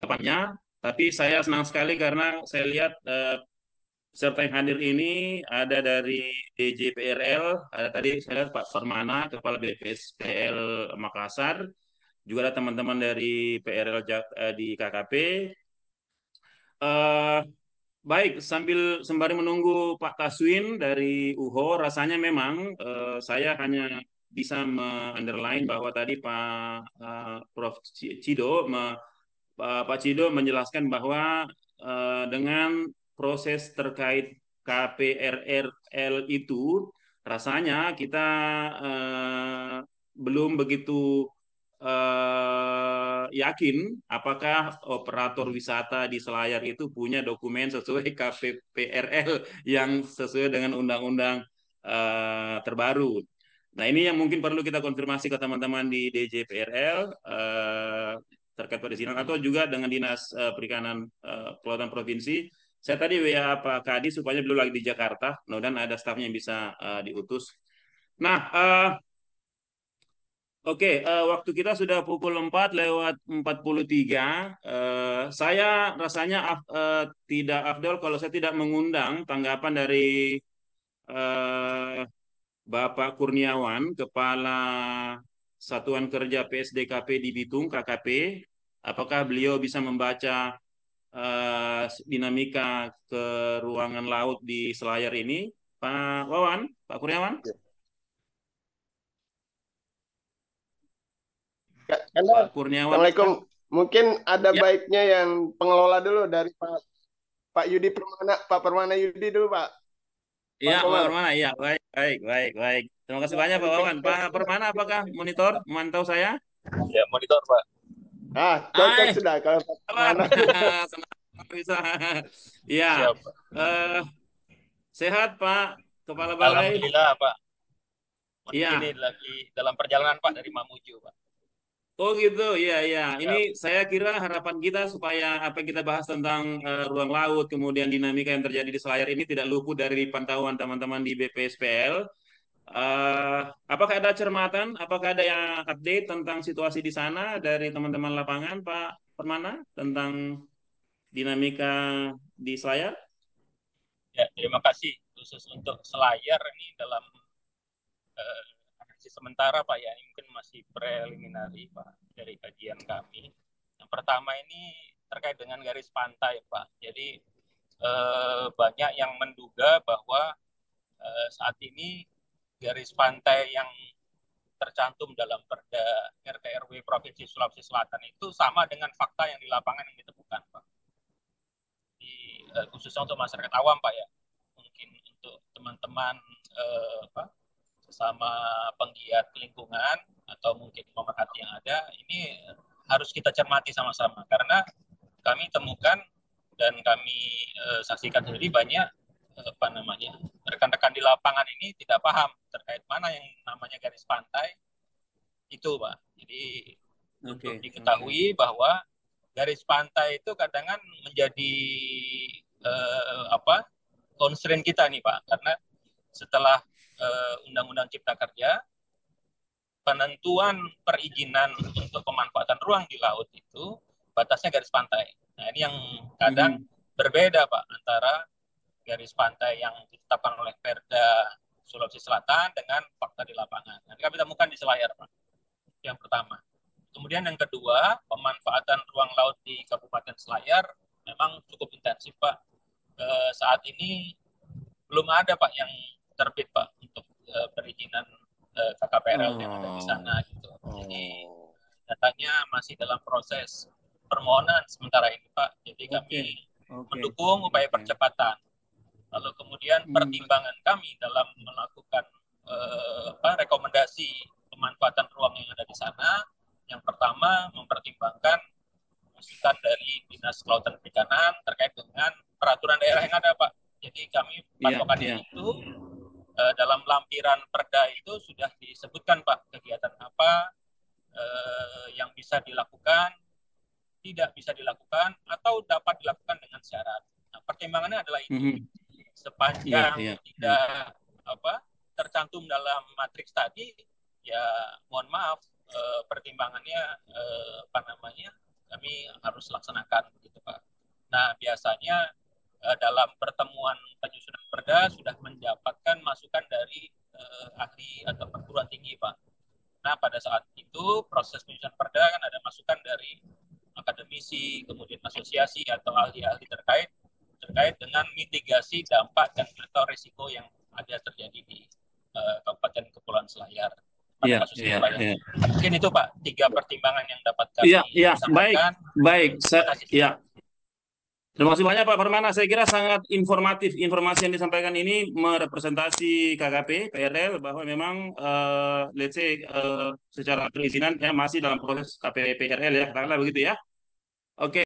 depannya. Tapi saya senang sekali karena saya lihat peserta yang hadir ini ada dari DJPRL, ada tadi saya lihat Pak Permana, Kepala BPSPL Makassar, juga ada teman-teman dari PRL di KKP. Eh, Baik, sembari menunggu Pak Kaswin dari UHO, rasanya memang saya hanya bisa me-underline bahwa tadi Prof. Cido, Pak Cido menjelaskan bahwa dengan proses terkait KPRRL itu, rasanya kita eh, belum begitu yakin apakah operator wisata di Selayar itu punya dokumen sesuai KPPRL yang sesuai dengan undang-undang terbaru. Nah, ini yang mungkin perlu kita konfirmasi ke teman-teman di DJPRL terkait perizinan atau juga dengan Dinas Perikanan Kelautan Provinsi. Saya tadi WA Pak Kadis supaya beliau lagi di Jakarta. Mudah-mudahan ada stafnya yang bisa diutus. Nah, oke, waktu kita sudah pukul 4 lewat 43. Saya rasanya tidak afdol kalau saya tidak mengundang tanggapan dari eh, Bapak Kurniawan, Kepala Satuan Kerja PSDKP di Bitung, KKP. Apakah beliau bisa membaca dinamika ke ruangan laut di Selayar ini? Pak Wawan, Pak Kurniawan? Karena, Pak Kurniawan bisa? Assalamualaikum. Mungkin ada Ya, baiknya yang pengelola dulu dari Pak Yudi Permana, Pak Permana Yudi dulu, Pak. iya, Bang Pak Komar. Permana. Iya, baik, baik, baik, baik. Terima kasih Ya, banyak, Pak dari Wawan. Pak PSPL Permana, apakah monitor memantau saya? Ya, monitor, Pak. Cocok Hai, sudah kalau Pak kabar? Permana. Senang bisa. Iya, Siap. eh, sehat, Pak Kepala Balai. Alhamdulillah, Pak. Ini Iya. lagi dalam perjalanan, Pak, dari Mamuju, Pak. Oh gitu, iya iya. Ini Siap. saya kira harapan kita supaya apa yang kita bahas tentang ruang laut, kemudian dinamika yang terjadi di Selayar ini tidak luput dari pantauan teman-teman di BPSPL. Eh, apakah ada cermatan, apakah ada yang update tentang situasi di sana dari teman-teman lapangan, Pak Permana, tentang dinamika di Selayar? Ya, terima kasih. Khusus untuk Selayar ini dalam analisis sementara, Pak, ya. Ini mungkin masih preliminary, Pak, dari kajian kami. Yang pertama ini terkait dengan garis pantai, Pak. Jadi, banyak yang menduga bahwa saat ini garis pantai yang tercantum dalam Perda RT RW Provinsi Sulawesi Selatan itu sama dengan fakta yang di lapangan yang ditemukan, Pak. Khususnya untuk masyarakat awam, Pak, ya. Mungkin untuk teman-teman sesama penggiat lingkungan atau mungkin pemerhati yang ada, ini harus kita cermati sama-sama karena kami temukan dan kami saksikan sendiri banyak rekan-rekan di lapangan ini tidak paham terkait mana yang namanya garis pantai itu, Pak. Jadi untuk diketahui bahwa garis pantai itu kadang menjadi constraint kita nih, Pak, karena setelah Undang-Undang Cipta Kerja, penentuan perizinan untuk pemanfaatan ruang di laut itu batasnya garis pantai. Nah, ini yang kadang berbeda, Pak, antara garis pantai yang ditetapkan oleh Perda Sulawesi Selatan dengan fakta di lapangan. Nanti kami temukan di Selayar, Pak. Yang pertama. Kemudian yang kedua, pemanfaatan ruang laut di Kabupaten Selayar memang cukup intensif, Pak. Saat ini belum ada, Pak, yang terbit, Pak, untuk perizinan KKPRL yang ada di sana gitu. Jadi datanya masih dalam proses permohonan sementara ini, Pak. Jadi kami mendukung upaya percepatan. Lalu kemudian pertimbangan kami dalam melakukan rekomendasi pemanfaatan ruang yang ada di sana, yang pertama mempertimbangkan masukan dari Dinas Kelautan Perikanan terkait dengan peraturan daerah yang ada, Pak. Jadi kami patokannya itu dalam lampiran perda itu sudah disebutkan, Pak, kegiatan apa yang bisa dilakukan, tidak bisa dilakukan, atau dapat dilakukan dengan syarat. Nah, pertimbangannya adalah itu. Sepanjang tidak tercantum dalam matriks tadi, ya mohon maaf, pertimbangannya kami harus laksanakan begitu Pak. Nah, biasanya dalam pertemuan penyusunan perda sudah mendapatkan masukan dari ahli atau perguruan tinggi Pak. Nah, pada saat itu proses penyusunan perda kan ada masukan dari akademisi, kemudian asosiasi atau ahli-ahli terkait dengan mitigasi dampak dan atau risiko yang ada terjadi di Kabupaten Kepulauan Selayar pada kasus ini Pak ya. Mungkin itu Pak 3 pertimbangan yang dapat kami sampaikan. Baik. Terima kasih banyak Pak Permana. Saya kira sangat informatif informasi yang disampaikan ini merepresentasi KKP PRL bahwa memang let's say secara perizinan ya masih dalam proses KP PRL ya, katakanlah begitu ya. Oke.